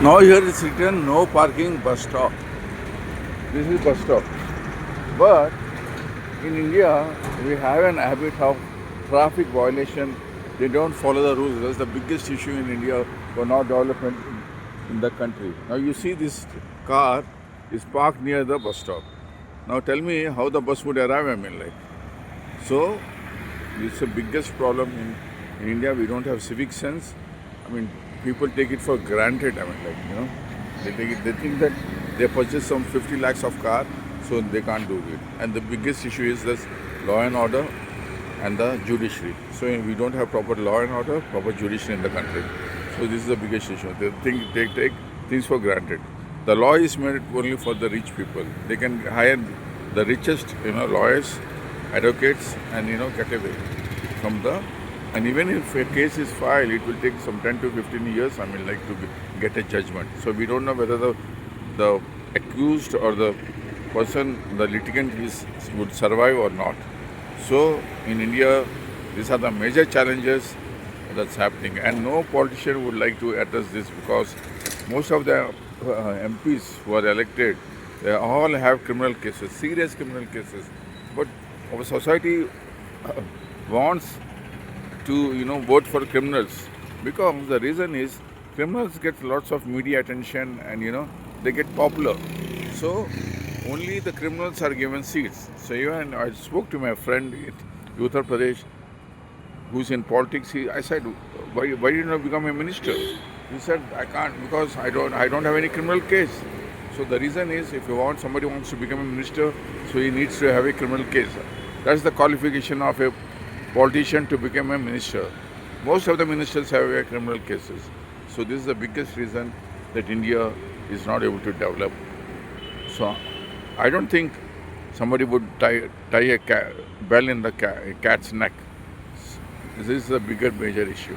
Now here it's written no parking bus stop. This is bus stop. But in India, we have an habit of traffic violation. They don't follow the rules. That's the biggest issue in India for not development in the country. Now you see this car is parked near the bus stop. Now tell me how the bus would arrive. I mean, like, so it's the biggest problem in India. We don't have civic sense. I mean, people take it for granted. I mean, like, they take it. They think that they purchase some 50 lakhs of car, so they can't do it. And the biggest issue is this law and order and the judiciary. So we don't have proper law and order, proper judiciary in the country. So this is the biggest issue. They take things for granted. The law is made only for the rich people. They can hire the richest, lawyers, advocates, and get away from the. And even if a case is filed, it will take some 10 to 15 years. I mean, like, to get a judgment. So we don't know whether the accused or the person, the litigant, would survive or not. So in India, these are the major challenges that's happening, and no politician would like to address this because most of the MPs who are elected, they all have criminal cases, serious criminal cases. But our society wants to vote for criminals because the reason is criminals get lots of media attention and they get popular. So only the criminals are given seats. So even I spoke to my friend in Uttar Pradesh who's in politics. I said, why didn't you become a minister? He said, I can't because I don't have any criminal case. So the reason is, if somebody wants to become a minister, so he needs to have a criminal case. That's the qualification of a politician to become a minister. Most of the ministers have criminal cases. So this is the biggest reason that India is not able to develop. So I don't think somebody would tie a bell in the cat's neck. This is the bigger major issue.